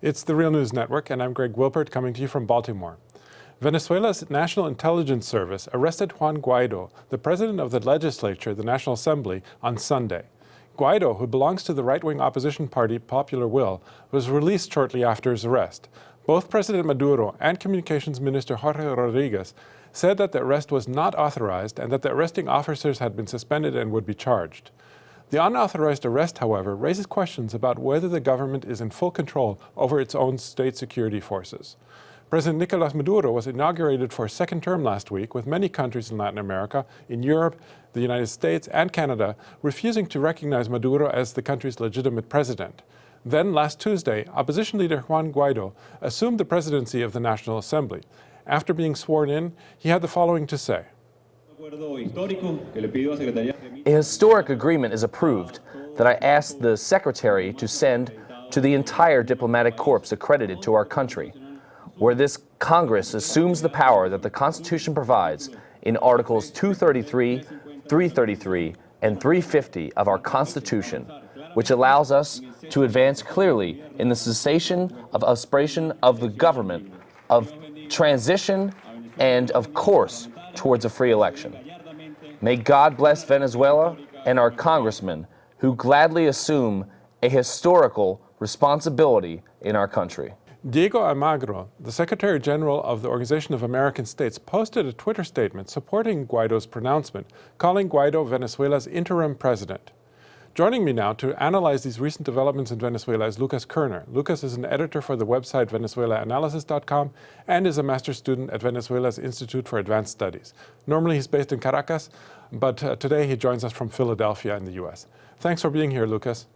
It's the Real News Network, and I'm Greg Wilpert coming to you from Baltimore. Venezuela's National Intelligence Service arrested Juan Guaido, the president of the legislature, the National Assembly, on Sunday. Guaido, who belongs to the right-wing opposition party Popular Will, was released shortly after his arrest. Both President Maduro and Communications Minister Jorge Rodriguez said that the arrest was not authorized and that the arresting officers had been suspended and would be charged. The unauthorized arrest, however, raises questions about whether the government is in full control over its own state security forces. President Nicolas Maduro was inaugurated for a second term last week, with many countries in Latin America, in Europe, the United States, and Canada refusing to recognize Maduro as the country's legitimate president. Then, last Tuesday, opposition leader Juan Guaido assumed the presidency of the National Assembly. After being sworn in, he had the following to say. A historic agreement is approved that I asked the Secretary to send to the entire diplomatic corps accredited to our country, where this Congress assumes the power that the Constitution provides in Articles 233, 333, and 350 of our Constitution, which allows us to advance clearly in the cessation of aspiration of the government, of transition, and of course, towards a free election. May God bless Venezuela and our congressmen who gladly assume a historical responsibility in our country. Diego Almagro, the Secretary General of the Organization of American States, posted a Twitter statement supporting Guaido's pronouncement, calling Guaido Venezuela's interim president. Joining me now to analyze these recent developments in Venezuela is Lucas Koerner. Lucas is an editor for the website VenezuelaAnalysis.com and is a master's student at Venezuela's Institute for Advanced Studies. Normally he's based in Caracas, but today he joins us from Philadelphia in the U.S. Thanks for being here, Lucas.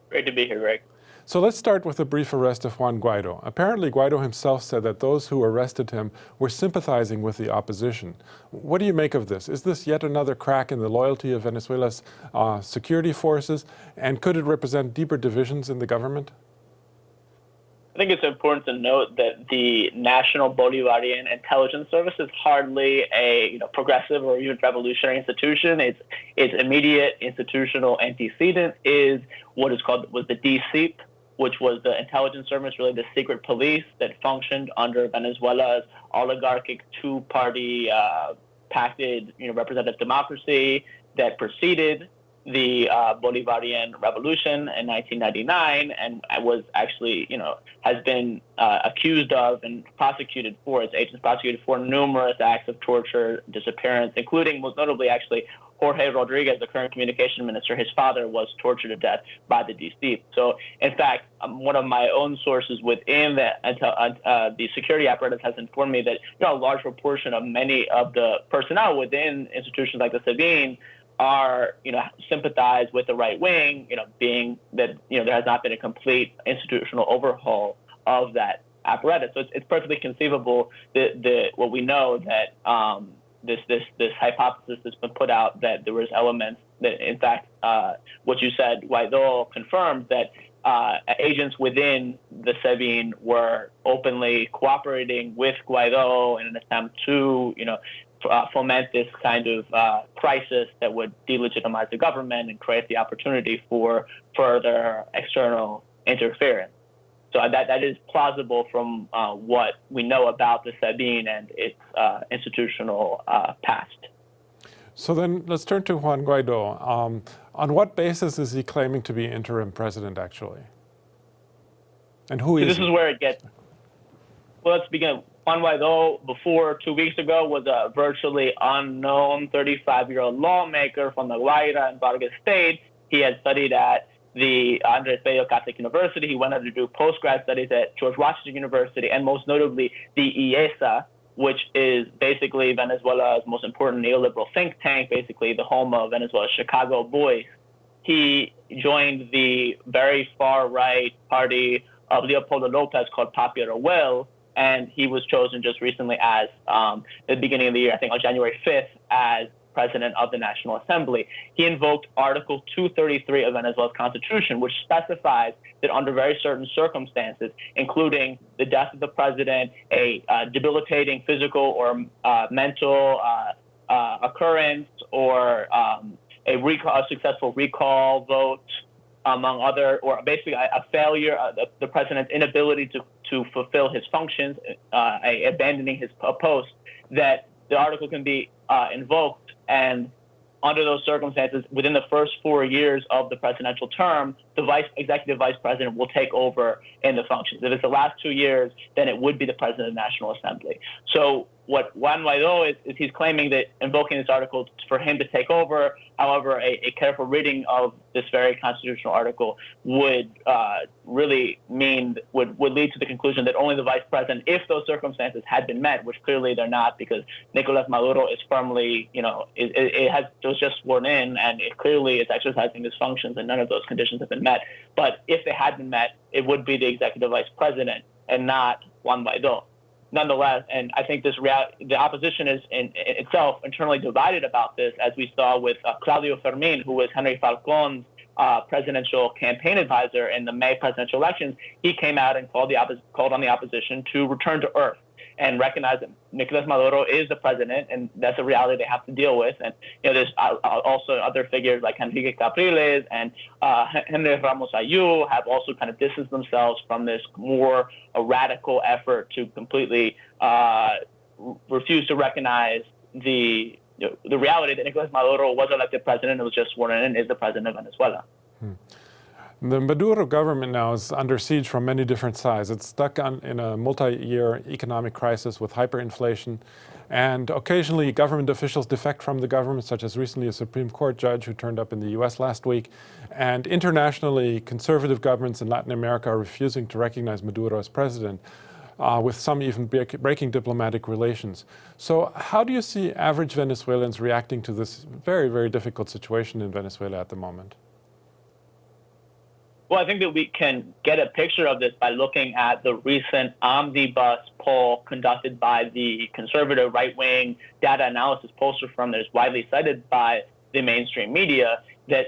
Great to be here, Greg. So let's start with the brief arrest of Juan Guaido. Apparently, Guaido himself said that those who arrested him were sympathizing with the opposition. What do you make of this? Is this yet another crack in the loyalty of Venezuela's security forces? And could it represent deeper divisions in the government? I think it's important to note that the National Bolivarian Intelligence Service is hardly a progressive or even revolutionary institution. Its immediate institutional antecedent is what is called the DCIP, which was the intelligence service, really the secret police that functioned under Venezuela's oligarchic two-party pacted representative democracy that preceded the Bolivarian Revolution in 1999, and was actually, has been accused of and prosecuted for, its agents prosecuted for numerous acts of torture, disappearance, including most notably actually Jorge Rodriguez, the current communication minister. His father was tortured to death by the DC. So, in fact, one of my own sources within the security apparatus has informed me that a large proportion of many of the personnel within institutions like the SEBIN are, sympathize with the right wing, being that, there has not been a complete institutional overhaul of that apparatus. So it's perfectly conceivable that what we know that this hypothesis that's been put out that there was elements that, in fact, what you said, Guaido confirmed that agents within the SEBIN were openly cooperating with Guaido in an attempt to, foment this kind of crisis that would delegitimize the government and create the opportunity for further external interference. So that is plausible from what we know about the SEBIN and its institutional past. So then let's turn to Juan Guaido. On what basis is he claiming to be interim president, actually? And who is he? This is where it gets... Well, let's begin. Juan Guaido, before 2 weeks ago, was a virtually unknown 35-year-old lawmaker from the Guaira and Vargas state. He had studied at the Andres Bello Catholic University. He went on to do post-grad studies at George Washington University, and most notably the IESA, which is basically Venezuela's most important neoliberal think tank, basically the home of Venezuela's Chicago Boys. He joined the very far-right party of Leopoldo Lopez called Popular Will, and he was chosen just recently as, at the beginning of the year, I think on January 5th, as president of the National Assembly. He invoked Article 233 of Venezuela's Constitution, which specifies that under very certain circumstances, including the death of the president, a debilitating physical or mental occurrence, or a successful recall vote, among other, or basically a failure, the president's inability to fulfill his functions, abandoning his post, that the article can be invoked, and under those circumstances, within the first 4 years of the presidential term, the executive vice president will take over in the functions. If it's the last 2 years, then it would be the president of the National Assembly. So what Juan Guaido is he's claiming that invoking this article for him to take over. However, a careful reading of this very constitutional article would really would lead to the conclusion that only the vice president, if those circumstances had been met, which clearly they're not, because Nicolas Maduro is firmly, was just sworn in, and it clearly is exercising his functions, and none of those conditions have been met. But if they had been met, it would be the executive vice president and not Juan Guaido. Nonetheless, and I think the opposition is in itself internally divided about this, as we saw with Claudio Fermin, who was Henry Falcon's presidential campaign advisor in the May presidential elections. He came out and called on the opposition to return to earth and recognize that Nicolas Maduro is the president, and that's a reality they have to deal with. And there's also other figures like Enrique Capriles and Henry Ramos Ayu have also kind of distanced themselves from this more radical effort to completely refuse to recognize the reality that Nicolas Maduro was elected president and was just sworn in and is the president of Venezuela. The Maduro government now is under siege from many different sides. It's stuck in a multi-year economic crisis with hyperinflation, and occasionally government officials defect from the government, such as recently a Supreme Court judge who turned up in the US last week. And internationally, conservative governments in Latin America are refusing to recognize Maduro as president, with some even breaking diplomatic relations. So how do you see average Venezuelans reacting to this very, very difficult situation in Venezuela at the moment? Well, I think that we can get a picture of this by looking at the recent omnibus poll conducted by the conservative right-wing data analysis pollster firm that is widely cited by the mainstream media, that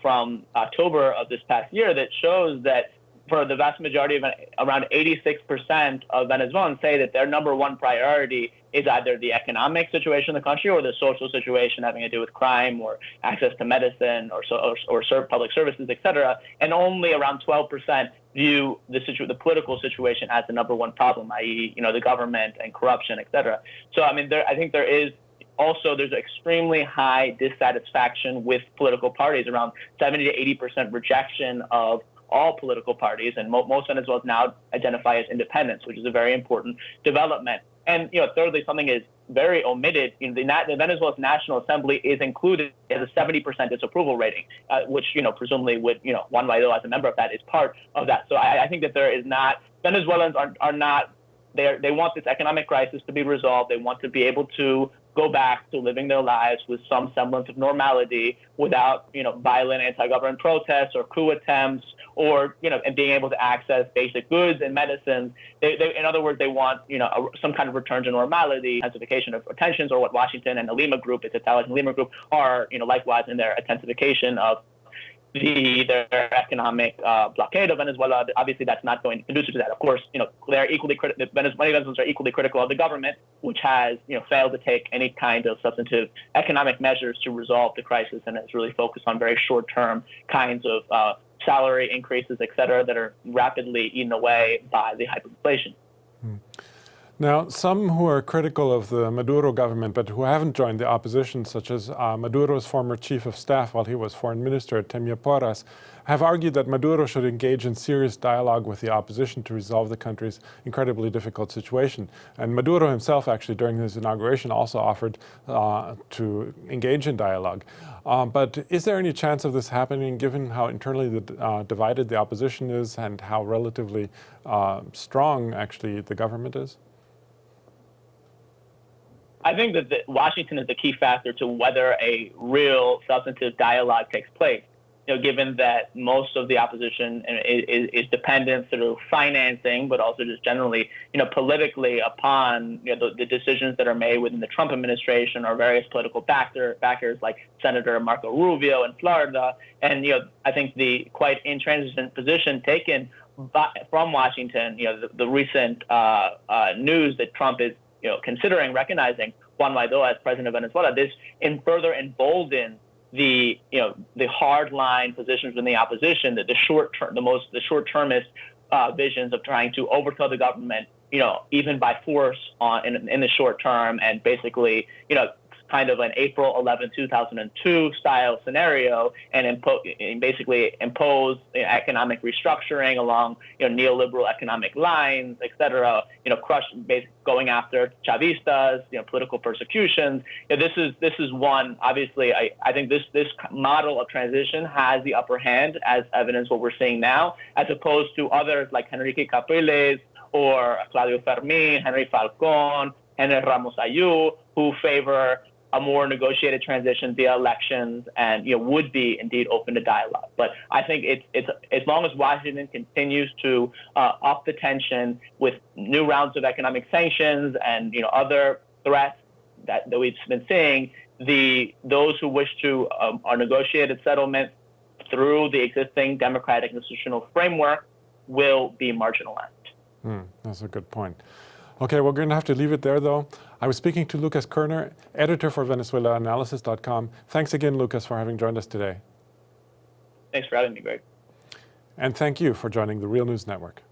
from October of this past year, that shows that for the vast majority of around 86% of Venezuelans say that their number one priority is either the economic situation in the country or the social situation having to do with crime or access to medicine or public services, et cetera. And only around 12% view the political situation as the number one problem, i.e., the government and corruption, et cetera. So, I mean, I think there's extremely high dissatisfaction with political parties, around 70 to 80% rejection of all political parties, and most Venezuelans now identify as independents, which is a very important development. And thirdly, something is very omitted. The Venezuela's National Assembly is included as a 70% disapproval rating, which presumably would Juan Guaido as a member of that is part of that. So I think that there is not Venezuelans are not they want this economic crisis to be resolved. They want to be able to go back to living their lives with some semblance of normality without, violent anti-government protests or coup attempts, or, and being able to access basic goods and medicines. In other words, they want, some kind of return to normality, intensification of tensions, or what Washington and the Lima Group, its Italian Lima Group, are, likewise in their intensification of their economic blockade of Venezuela. Obviously, that's not going to conducive to that. Of course, they're equally Venezuelans are equally critical of the government, which has failed to take any kind of substantive economic measures to resolve the crisis, and has really focused on very short-term kinds of salary increases, et cetera, that are rapidly eaten away by the hyperinflation. Now, some who are critical of the Maduro government but who haven't joined the opposition, such as Maduro's former chief of staff while he was foreign minister, Temia Porras, have argued that Maduro should engage in serious dialogue with the opposition to resolve the country's incredibly difficult situation. And Maduro himself, actually, during his inauguration, also offered to engage in dialogue. But is there any chance of this happening, given how internally divided the opposition is and how relatively strong, actually, the government is? I think that Washington is the key factor to whether a real substantive dialogue takes place. Given that most of the opposition is dependent through financing, but also just generally, politically upon the decisions that are made within the Trump administration or various political backers like Senator Marco Rubio in Florida. And I think the quite intransigent position taken from Washington, the recent news that Trump is considering recognizing Juan Guaido as president of Venezuela, this further emboldens the hardline positions in the opposition, that the short-termist visions of trying to overthrow the government, even by force in the short term, and basically, kind of an April 11, 2002 style scenario, and basically impose economic restructuring along neoliberal economic lines, et cetera. Going after Chavistas, political persecutions. This is one. Obviously, I think this model of transition has the upper hand, as evidence what we're seeing now, as opposed to others like Enrique Capriles or Claudio Fermin, Henry Falcón, Henry Ramos Ayú, who favor a more negotiated transition via elections, and would be indeed open to dialogue. But I think it's as long as Washington continues to up the tension with new rounds of economic sanctions and other threats that we've been seeing, those who wish to a negotiated settlement through the existing democratic institutional framework will be marginalized. That's a good point. Okay, we're going to have to leave it there, though. I was speaking to Lucas Koerner, editor for VenezuelaAnalysis.com. Thanks again, Lucas, for having joined us today. Thanks for having me, Greg. And thank you for joining the Real News Network.